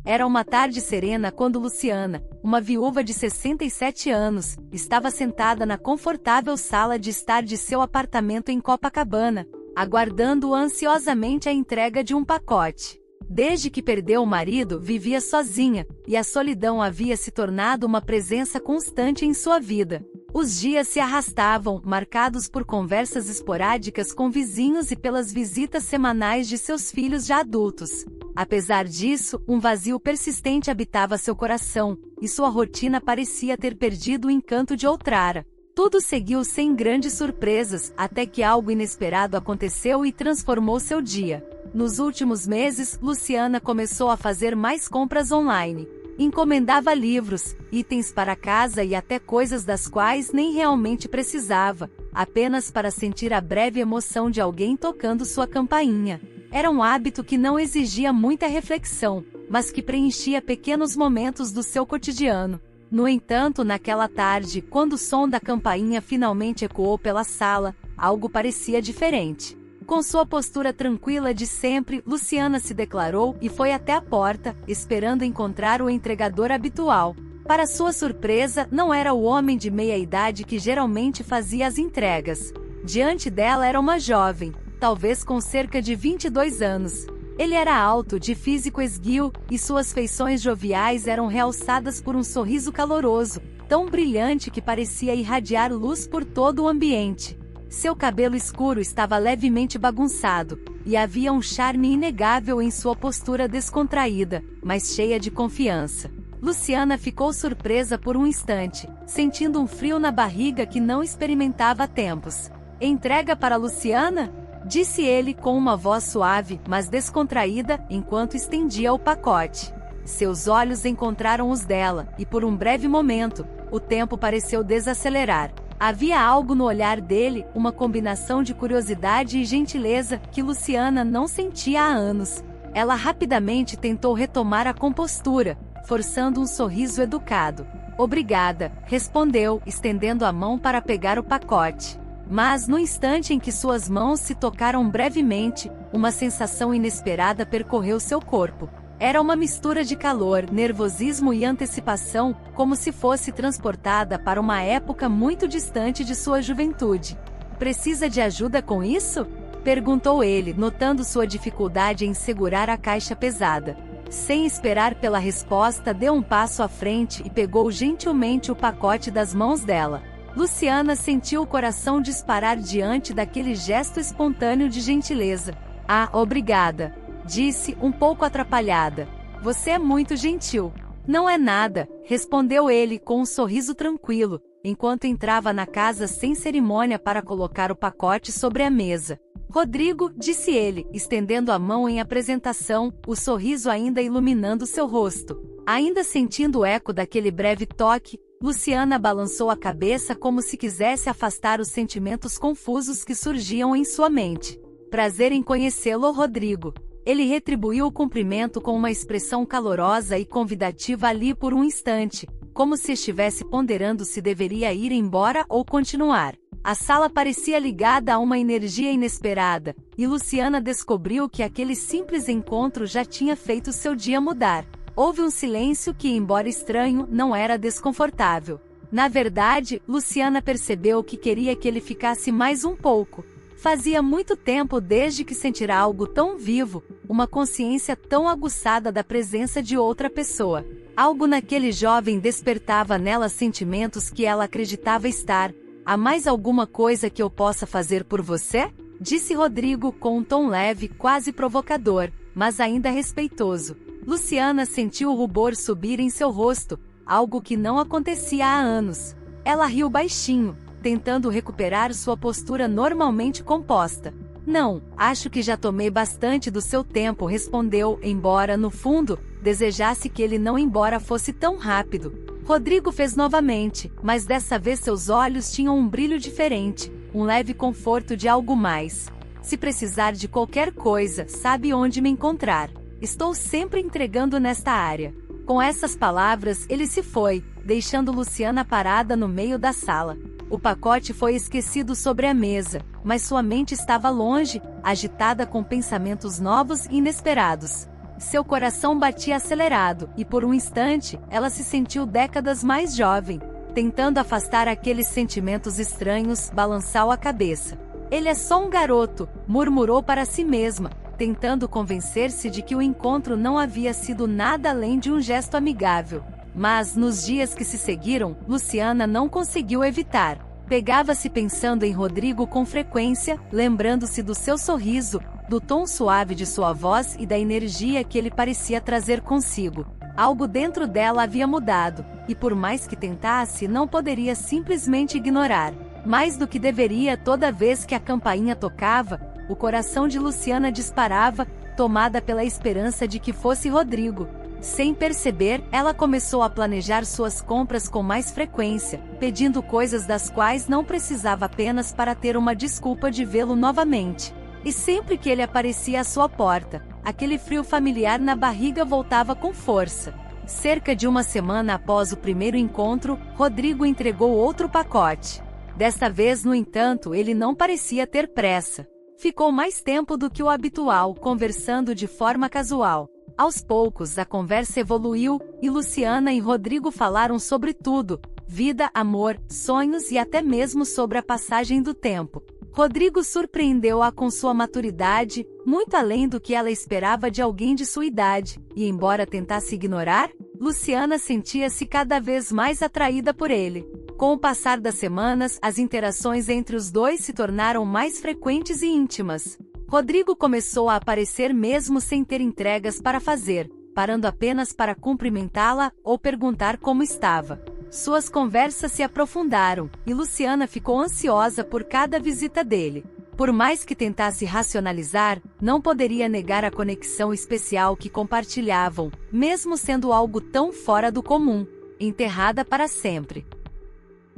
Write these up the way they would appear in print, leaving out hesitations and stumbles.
Era uma tarde serena quando Luciana, uma viúva de 67 anos, estava sentada na confortável sala de estar de seu apartamento em Copacabana, aguardando ansiosamente a entrega de um pacote. Desde que perdeu o marido, vivia sozinha, e a solidão havia se tornado uma presença constante em sua vida. Os dias se arrastavam, marcados por conversas esporádicas com vizinhos e pelas visitas semanais de seus filhos já adultos. Apesar disso, um vazio persistente habitava seu coração, e sua rotina parecia ter perdido o encanto de outrara. Tudo seguiu sem grandes surpresas, até que algo inesperado aconteceu e transformou seu dia. Nos últimos meses, Luciana começou a fazer mais compras online. Encomendava livros, itens para casa e até coisas das quais nem realmente precisava, apenas para sentir a breve emoção de alguém tocando sua campainha. Era um hábito que não exigia muita reflexão, mas que preenchia pequenos momentos do seu cotidiano. No entanto, naquela tarde, quando o som da campainha finalmente ecoou pela sala, algo parecia diferente. Com sua postura tranquila de sempre, Luciana se declarou e foi até a porta, esperando encontrar o entregador habitual. Para sua surpresa, não era o homem de meia-idade que geralmente fazia as entregas. Diante dela era uma jovem, talvez com cerca de 22 anos. Ele era alto, de físico esguio, e suas feições joviais eram realçadas por um sorriso caloroso, tão brilhante que parecia irradiar luz por todo o ambiente. Seu cabelo escuro estava levemente bagunçado, e havia um charme inegável em sua postura descontraída, mas cheia de confiança. Luciana ficou surpresa por um instante, sentindo um frio na barriga que não experimentava há tempos. "Entrega para Luciana?", disse ele com uma voz suave, mas descontraída, enquanto estendia o pacote. Seus olhos encontraram os dela, e por um breve momento, o tempo pareceu desacelerar. Havia algo no olhar dele, uma combinação de curiosidade e gentileza, que Luciana não sentia há anos. Ela rapidamente tentou retomar a compostura, forçando um sorriso educado. "Obrigada", respondeu, estendendo a mão para pegar o pacote. Mas no instante em que suas mãos se tocaram brevemente, uma sensação inesperada percorreu seu corpo. Era uma mistura de calor, nervosismo e antecipação, como se fosse transportada para uma época muito distante de sua juventude. "Precisa de ajuda com isso?", perguntou ele, notando sua dificuldade em segurar a caixa pesada. Sem esperar pela resposta, deu um passo à frente e pegou gentilmente o pacote das mãos dela. Luciana sentiu o coração disparar diante daquele gesto espontâneo de gentileza. "Ah, obrigada", disse, um pouco atrapalhada. "Você é muito gentil." "Não é nada", respondeu ele com um sorriso tranquilo, enquanto entrava na casa sem cerimônia para colocar o pacote sobre a mesa. "Rodrigo", disse ele, estendendo a mão em apresentação, o sorriso ainda iluminando seu rosto. Ainda sentindo o eco daquele breve toque, Luciana balançou a cabeça como se quisesse afastar os sentimentos confusos que surgiam em sua mente. "Prazer em conhecê-lo, Rodrigo." Ele retribuiu o cumprimento com uma expressão calorosa e convidativa ali por um instante, como se estivesse ponderando se deveria ir embora ou continuar. A sala parecia ligada a uma energia inesperada, e Luciana descobriu que aquele simples encontro já tinha feito seu dia mudar. Houve um silêncio que, embora estranho, não era desconfortável. Na verdade, Luciana percebeu que queria que ele ficasse mais um pouco. Fazia muito tempo desde que sentira algo tão vivo, uma consciência tão aguçada da presença de outra pessoa. Algo naquele jovem despertava nela sentimentos que ela acreditava estar. "Há mais alguma coisa que eu possa fazer por você?", disse Rodrigo com um tom leve, quase provocador, mas ainda respeitoso. Luciana sentiu o rubor subir em seu rosto, algo que não acontecia há anos. Ela riu baixinho, tentando recuperar sua postura normalmente composta. "Não, acho que já tomei bastante do seu tempo", respondeu, embora, no fundo, desejasse que ele não embora fosse tão rápido. Rodrigo fez novamente, mas dessa vez seus olhos tinham um brilho diferente, um leve conforto de algo mais. "Se precisar de qualquer coisa, sabe onde me encontrar. Estou sempre entregando nesta área." Com essas palavras, ele se foi, deixando Luciana parada no meio da sala. O pacote foi esquecido sobre a mesa, mas sua mente estava longe, agitada com pensamentos novos e inesperados. Seu coração batia acelerado, e por um instante, ela se sentiu décadas mais jovem. Tentando afastar aqueles sentimentos estranhos, balançou a cabeça. Ele é só um garoto, murmurou para si mesma, tentando convencer-se de que o encontro não havia sido nada além de um gesto amigável. Mas, nos dias que se seguiram, Luciana não conseguiu evitar. Pegava-se pensando em Rodrigo com frequência, lembrando-se do seu sorriso, do tom suave de sua voz e da energia que ele parecia trazer consigo. Algo dentro dela havia mudado, e por mais que tentasse, não poderia simplesmente ignorar. Mais do que deveria, toda vez que a campainha tocava, o coração de Luciana disparava, tomada pela esperança de que fosse Rodrigo. Sem perceber, ela começou a planejar suas compras com mais frequência, pedindo coisas das quais não precisava apenas para ter uma desculpa de vê-lo novamente. E sempre que ele aparecia à sua porta, aquele frio familiar na barriga voltava com força. Cerca de uma semana após o primeiro encontro, Rodrigo entregou outro pacote. Desta vez, no entanto, ele não parecia ter pressa. Ficou mais tempo do que o habitual, conversando de forma casual. Aos poucos, a conversa evoluiu, e Luciana e Rodrigo falaram sobre tudo: vida, amor, sonhos e até mesmo sobre a passagem do tempo. Rodrigo surpreendeu-a com sua maturidade, muito além do que ela esperava de alguém de sua idade, e embora tentasse ignorar, Luciana sentia-se cada vez mais atraída por ele. Com o passar das semanas, as interações entre os dois se tornaram mais frequentes e íntimas. Rodrigo começou a aparecer mesmo sem ter entregas para fazer, parando apenas para cumprimentá-la ou perguntar como estava. Suas conversas se aprofundaram, e Luciana ficou ansiosa por cada visita dele. Por mais que tentasse racionalizar, não poderia negar a conexão especial que compartilhavam, mesmo sendo algo tão fora do comum, enterrada para sempre.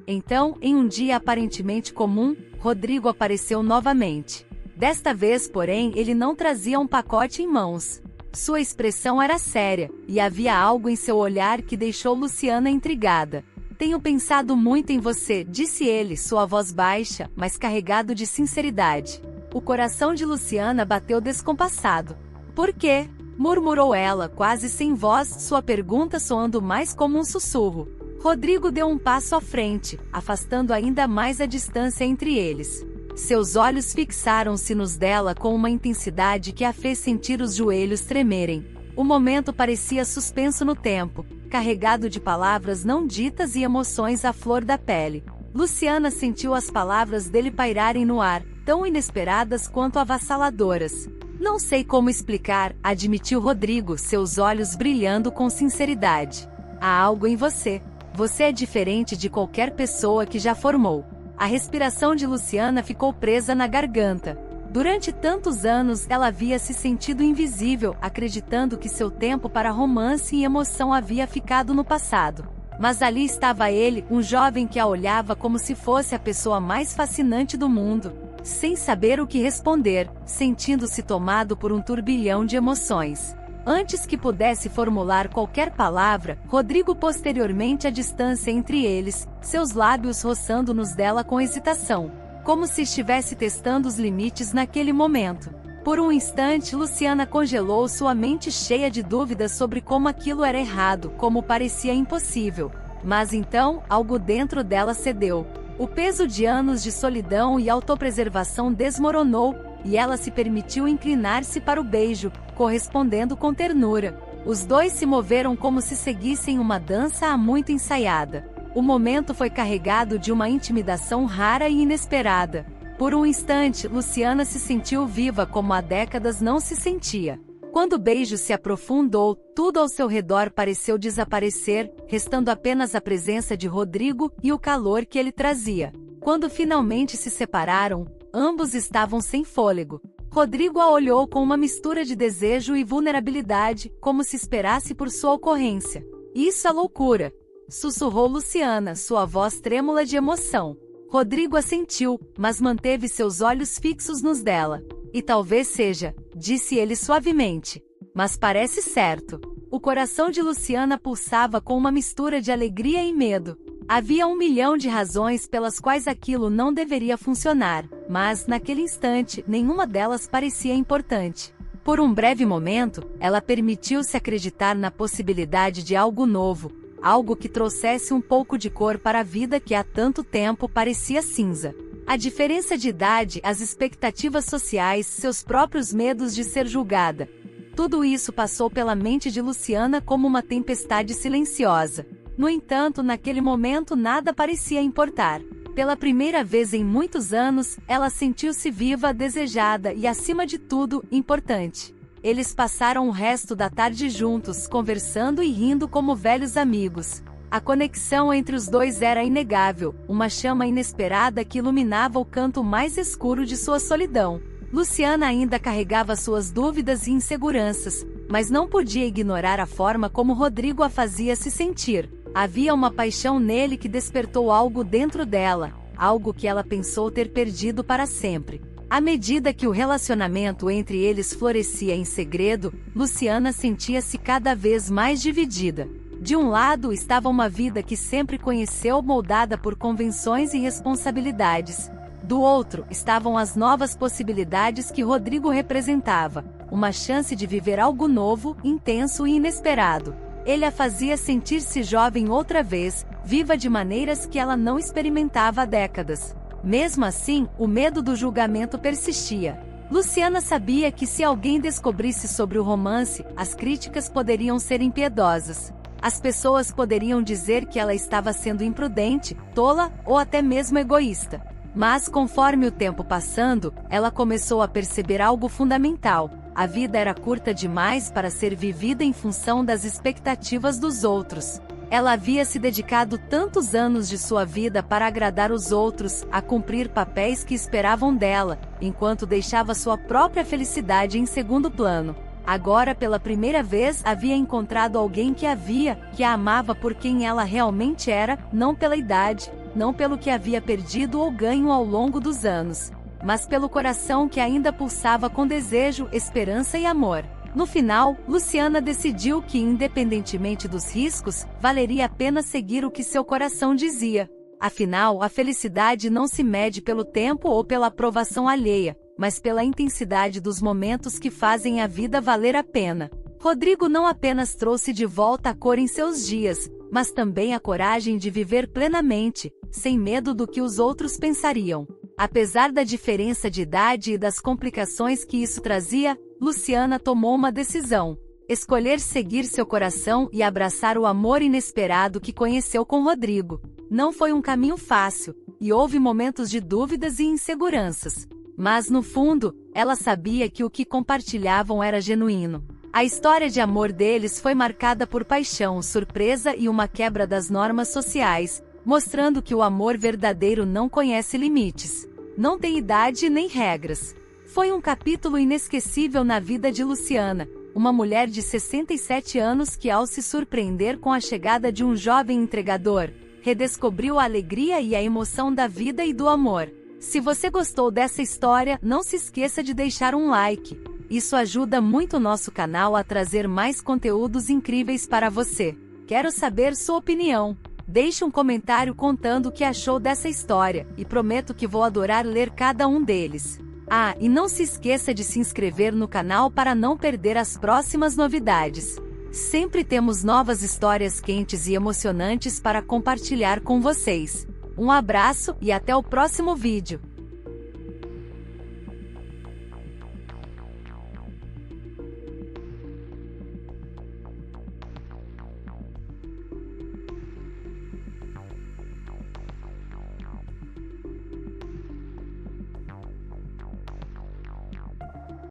Então, em um dia aparentemente comum, Rodrigo apareceu novamente. Desta vez, porém, ele não trazia um pacote em mãos. Sua expressão era séria, e havia algo em seu olhar que deixou Luciana intrigada. Tenho pensado muito em você, disse ele, sua voz baixa, mas carregado de sinceridade. O coração de Luciana bateu descompassado. Por quê? Murmurou ela, quase sem voz, sua pergunta soando mais como um sussurro. Rodrigo deu um passo à frente, afastando ainda mais a distância entre eles. Seus olhos fixaram-se nos dela com uma intensidade que a fez sentir os joelhos tremerem. O momento parecia suspenso no tempo, carregado de palavras não ditas e emoções à flor da pele. Luciana sentiu as palavras dele pairarem no ar, tão inesperadas quanto avassaladoras. Não sei como explicar, admitiu Rodrigo, seus olhos brilhando com sinceridade. Há algo em você. Você é diferente de qualquer pessoa que já formou. A respiração de Luciana ficou presa na garganta. Durante tantos anos, ela havia se sentido invisível, acreditando que seu tempo para romance e emoção havia ficado no passado. Mas ali estava ele, um jovem que a olhava como se fosse a pessoa mais fascinante do mundo, sem saber o que responder, sentindo-se tomado por um turbilhão de emoções. Antes que pudesse formular qualquer palavra, Rodrigo posteriormente a distância entre eles, seus lábios roçando nos dela com hesitação, como se estivesse testando os limites naquele momento. Por um instante Luciana congelou, sua mente cheia de dúvidas sobre como aquilo era errado, como parecia impossível. Mas então, algo dentro dela cedeu. O peso de anos de solidão e autopreservação desmoronou, e ela se permitiu inclinar-se para o beijo, correspondendo com ternura. Os dois se moveram como se seguissem uma dança há muito ensaiada. O momento foi carregado de uma intimidação rara e inesperada. Por um instante, Luciana se sentiu viva como há décadas não se sentia. Quando o beijo se aprofundou, tudo ao seu redor pareceu desaparecer, restando apenas a presença de Rodrigo e o calor que ele trazia. Quando finalmente se separaram, ambos estavam sem fôlego. Rodrigo a olhou com uma mistura de desejo e vulnerabilidade, como se esperasse por sua ocorrência. Isso é loucura! Sussurrou Luciana, sua voz trêmula de emoção. Rodrigo assentiu, mas manteve seus olhos fixos nos dela. E talvez seja, disse ele suavemente. Mas parece certo. O coração de Luciana pulsava com uma mistura de alegria e medo. Havia 1 milhão de razões pelas quais aquilo não deveria funcionar, mas, naquele instante, nenhuma delas parecia importante. Por um breve momento, ela permitiu-se acreditar na possibilidade de algo novo, algo que trouxesse um pouco de cor para a vida que há tanto tempo parecia cinza. A diferença de idade, as expectativas sociais, seus próprios medos de ser julgada. Tudo isso passou pela mente de Luciana como uma tempestade silenciosa. No entanto, naquele momento nada parecia importar. Pela primeira vez em muitos anos, ela sentiu-se viva, desejada e, acima de tudo, importante. Eles passaram o resto da tarde juntos, conversando e rindo como velhos amigos. A conexão entre os dois era inegável, uma chama inesperada que iluminava o canto mais escuro de sua solidão. Luciana ainda carregava suas dúvidas e inseguranças, mas não podia ignorar a forma como Rodrigo a fazia se sentir. Havia uma paixão nele que despertou algo dentro dela, algo que ela pensou ter perdido para sempre. À medida que o relacionamento entre eles florescia em segredo, Luciana sentia-se cada vez mais dividida. De um lado estava uma vida que sempre conheceu, moldada por convenções e responsabilidades. Do outro estavam as novas possibilidades que Rodrigo representava, uma chance de viver algo novo, intenso e inesperado. Ele a fazia sentir-se jovem outra vez, viva de maneiras que ela não experimentava há décadas. Mesmo assim, o medo do julgamento persistia. Luciana sabia que se alguém descobrisse sobre o romance, as críticas poderiam ser impiedosas. As pessoas poderiam dizer que ela estava sendo imprudente, tola ou até mesmo egoísta. Mas conforme o tempo passando, ela começou a perceber algo fundamental. A vida era curta demais para ser vivida em função das expectativas dos outros. Ela havia se dedicado tantos anos de sua vida para agradar os outros, a cumprir papéis que esperavam dela, enquanto deixava sua própria felicidade em segundo plano. Agora, pela primeira vez, havia encontrado alguém que a amava por quem ela realmente era, não pela idade, não pelo que havia perdido ou ganho ao longo dos anos, mas pelo coração que ainda pulsava com desejo, esperança e amor. No final, Luciana decidiu que, independentemente dos riscos, valeria a pena seguir o que seu coração dizia. Afinal, a felicidade não se mede pelo tempo ou pela aprovação alheia, mas pela intensidade dos momentos que fazem a vida valer a pena. Rodrigo não apenas trouxe de volta a cor em seus dias, mas também a coragem de viver plenamente, sem medo do que os outros pensariam. Apesar da diferença de idade e das complicações que isso trazia, Luciana tomou uma decisão: escolher seguir seu coração e abraçar o amor inesperado que conheceu com Rodrigo. Não foi um caminho fácil, e houve momentos de dúvidas e inseguranças. Mas no fundo, ela sabia que o que compartilhavam era genuíno. A história de amor deles foi marcada por paixão, surpresa e uma quebra das normas sociais, mostrando que o amor verdadeiro não conhece limites, não tem idade nem regras. Foi um capítulo inesquecível na vida de Luciana, uma mulher de 67 anos que, ao se surpreender com a chegada de um jovem entregador, redescobriu a alegria e a emoção da vida e do amor. Se você gostou dessa história, não se esqueça de deixar um like. Isso ajuda muito o nosso canal a trazer mais conteúdos incríveis para você. Quero saber sua opinião. Deixe um comentário contando o que achou dessa história, e prometo que vou adorar ler cada um deles. Ah, e não se esqueça de se inscrever no canal para não perder as próximas novidades. Sempre temos novas histórias quentes e emocionantes para compartilhar com vocês. Um abraço e até o próximo vídeo.